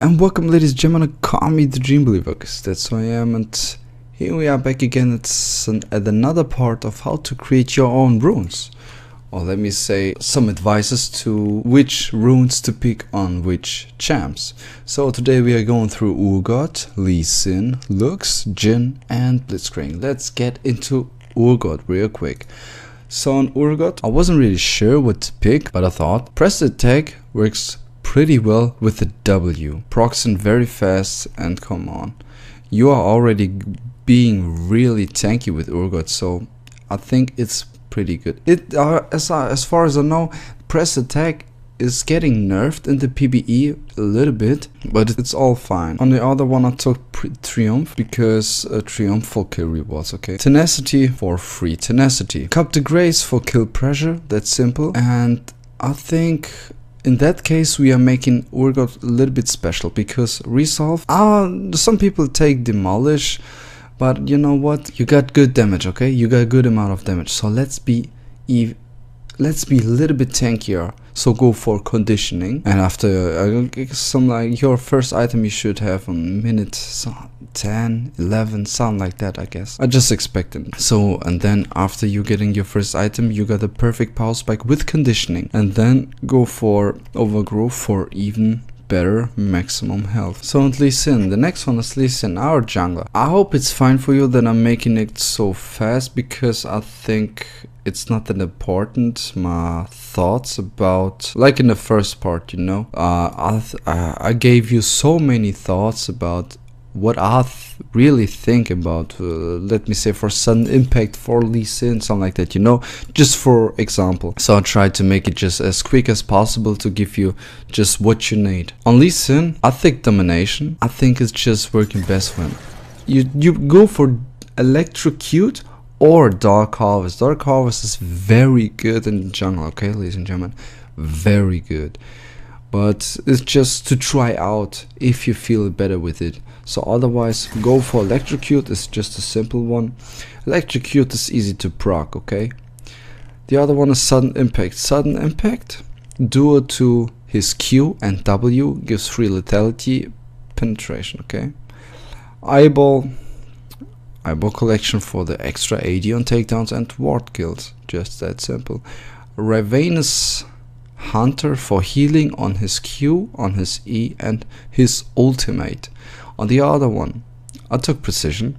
And welcome, ladies and gentlemen, call me the Dream Believer, because that's who I am, and here we are back again at another part of how to create your own runes. Or let me say, some advices to which runes to pick on which champs. So today we are going through Urgot, Lee Sin, Lux, Jhin and Blitzcrank. Let's get into Urgot real quick. So on Urgot, I wasn't really sure what to pick, but I thought press attack works pretty well with the W. Procs in very fast, and come on, you are already being really tanky with Urgot, so I think it's pretty good. As far as I know, press attack is getting nerfed in the PvE a little bit, but it's all fine. On the other one I took Triumph because Triumph for kill rewards, okay. Tenacity for free tenacity. Cup de Grace for kill pressure, that's simple. And I think in that case we are making Urgot a little bit special because Resolve, some people take Demolish, but you know what, you got good damage, okay, you got a good amount of damage, so let's be a little bit tankier. So go for conditioning, and after some like your first item you should have on minute 10, 11, something like that, I guess. I just expected. So, and then after you getting your first item, you got a perfect power spike with conditioning, and then go for overgrowth for even better maximum health. So on Lee Sin, the next one is Lee Sin, our jungler. I hope it's fine for you that I'm making it so fast, because I think it's not that important. My thoughts about, like in the first part, you know, I gave you so many thoughts about what I really think about, let me say, for sudden impact for Lee Sin, something like that, you know, just for example. So I tried to make it just as quick as possible to give you just what you need. On Lee Sin, I think domination, I think it's just working best when you go for electrocute or Dark Harvest. Dark Harvest is very good in the jungle, okay, ladies and gentlemen, very good. But it's just to try out if you feel better with it. So otherwise, go for electrocute. It's just a simple one. Electrocute is easy to proc, okay. The other one is sudden impact. Sudden impact, duo to his Q and W gives free lethality penetration, okay. Eyeball collection for the extra AD on takedowns and ward kills, just that simple. Ravenous Hunter for healing on his Q, on his E and his ultimate. On the other one, I took Precision,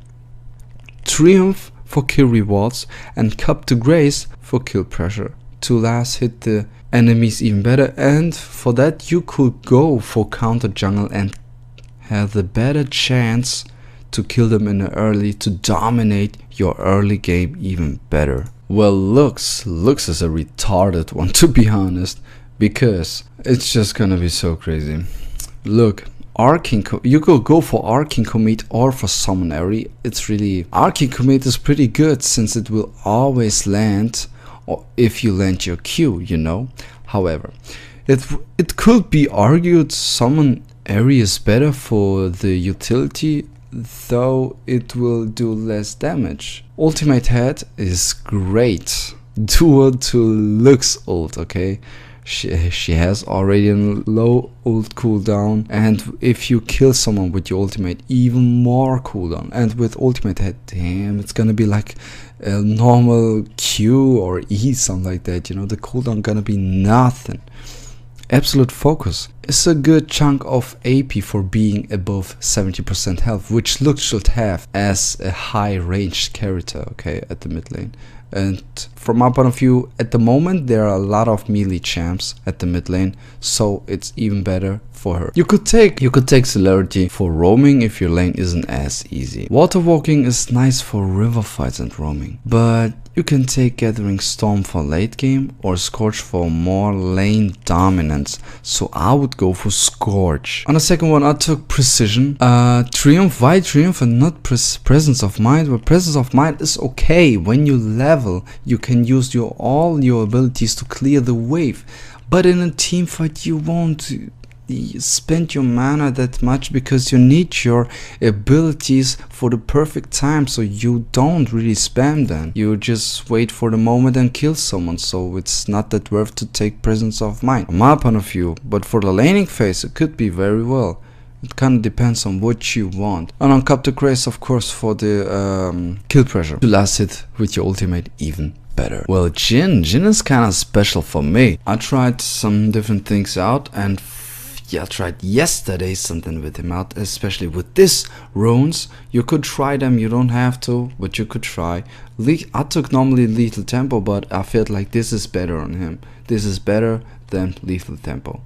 Triumph for kill rewards and Cup de Grace for kill pressure. To last hit the enemies even better, and for that you could go for counter jungle and have the better chance to kill them in the early, to dominate your early game even better. Well, Lux is a retarded one, to be honest, because it's just gonna be so crazy. Look, you could go for Arcane Commit or for Summonary. It's really, Arcane Commit is pretty good since it will always land, or if you land your Q, you know. However, it could be argued Summonary is better for the utility, though it will do less damage. Ultimate Head is great. Duo to Lux ult, okay. She has already a low ult cooldown, and if you kill someone with your ultimate, even more cooldown. And with ultimate head, damn, it's gonna be like a normal Q or E, something like that, you know. The cooldown gonna be nothing. Absolute focus is a good chunk of AP for being above 70% health, which Lux should have as a high ranged character, okay, at the mid lane. And from my point of view, at the moment there are a lot of melee champs at the mid lane, so it's even better for her. You could take Celerity for roaming if your lane isn't as easy. Water walking is nice for river fights and roaming, but you can take Gathering Storm for late game or Scorch for more lane dominance, so I would go for Scorch. On the second one I took Precision. Triumph, why Triumph and not Presence of Mind? Well, Presence of Mind is okay. When you level, you can use all your abilities to clear the wave, but in a team fight you won't spend your mana that much, because you need your abilities for the perfect time, so you don't really spam them. You just wait for the moment and kill someone, so it's not that worth to take Presence of Mind, from my point of view. But for the laning phase it could be very well. It kind of depends on what you want. And on Capture Grace, of course, for the kill pressure. To last hit with your ultimate even better. Well, Jhin is kind of special for me. I tried some different things out, and yeah, I tried yesterday something with him out, especially with this runes. You could try them, you don't have to, but you could try. I took normally Lethal Tempo, but I felt like this is better on him. This is better than Lethal Tempo.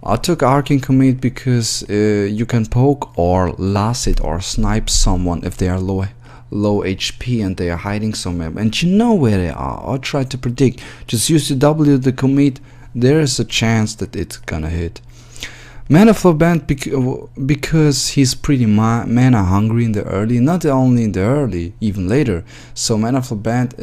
I took Arcane Commit because you can poke or last hit or snipe someone if they are low HP and they are hiding somewhere, and you know where they are, or try to predict. Just use the W, the commit, there is a chance that it's gonna hit. Mana Flow Band because he's pretty mana hungry in the early, not only in the early, even later. So Mana Flow Band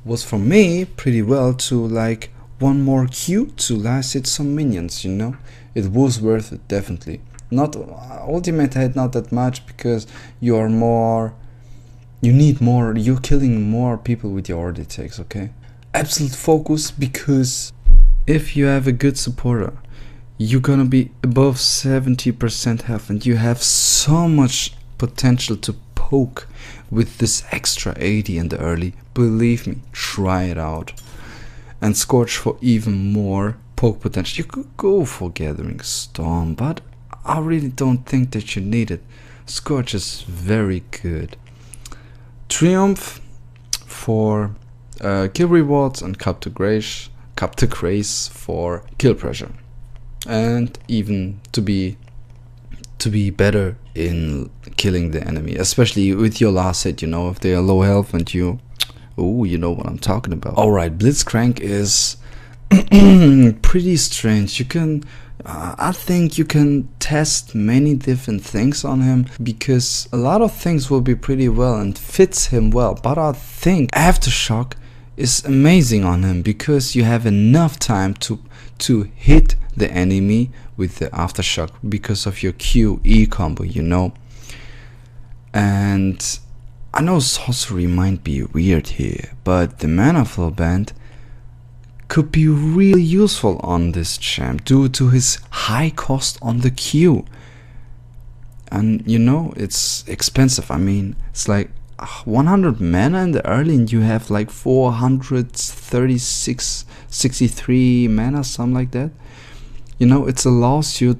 was for me pretty well to like one more Q to last hit some minions, you know. It was worth it, definitely. Not ultimate hit, not that much, because you need more, you're killing more people with your order takes, okay? Absolute focus, because if you have a good supporter, you're gonna be above 70% health, and you have so much potential to poke with this extra 80 in the early. Believe me, try it out. And Scorch for even more poke potential. You could go for Gathering Storm, but I really don't think that you need it. Scorch is very good. Triumph for kill rewards, and Capture Grace for kill pressure, and even to be better in killing the enemy, especially with your last hit, you know, if they are low health and you know what I'm talking about. Alright, Blitzcrank is pretty strange. You can I think you can test many different things on him, because a lot of things will be pretty well and fits him well, but I think Aftershock is amazing on him, because you have enough time to hit the enemy with the Aftershock because of your QE combo, you know. And I know sorcery might be weird here, but the Mana Flow Band could be really useful on this champ due to his high cost on the Q. And you know, it's expensive. I mean, it's like 100 mana in the early, and you have like 63 mana, something like that. You know, it allows you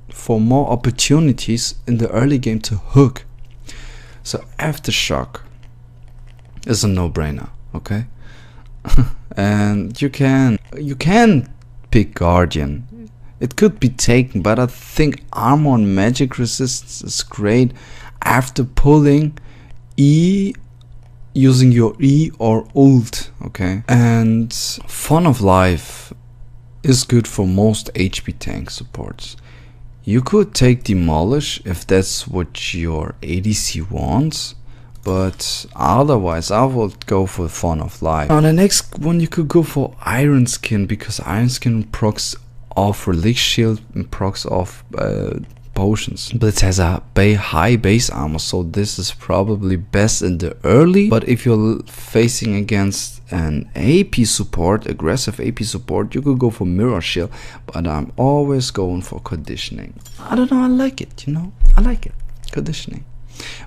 for more opportunities in the early game to hook. So Aftershock is a no-brainer, okay? And you can pick Guardian. It could be taken, but I think armor and magic resistance is great after pulling E, using your E or ult, okay? And Fun of Life is good for most HP tank supports. You could take Demolish if that's what your ADC wants, but otherwise I would go for Fun of Life. Now the next one, you could go for Iron Skin, because Iron Skin procs off Relic Shield and procs off potions, but it has a high base armor, so this is probably best in the early. But if you're facing against an AP support, aggressive AP support, you could go for Mirror Shield, but I'm always going for Conditioning. I don't know, I like it, you know, I like it, Conditioning.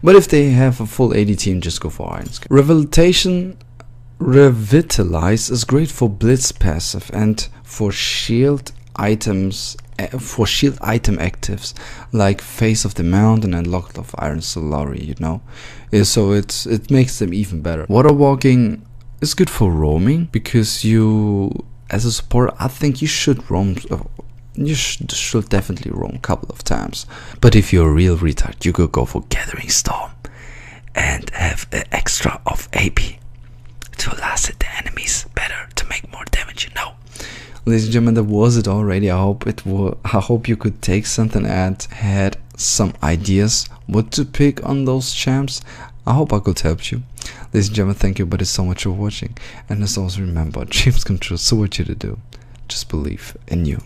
But if they have a full AD team, just go for Iron Skin. Revitalize is great for Blitz passive and for shield items, for shield item actives like Face of the Mountain and Locked of Iron Solari, you know. So it makes them even better. Water Walking is good for roaming, because you, as a support, I think you should roam. You should definitely roam a couple of times. But if you're a real retard, you could go for Gathering Storm and have an extra of AP to last hit the enemies better, to make more damage, you know. Ladies and gentlemen, that was it already. I hope you could take something and had some ideas what to pick on those champs. I hope I could help you. Ladies and gentlemen, thank you buddy so much for watching, and as always, remember, dreams come true. So what you to do, just believe in you.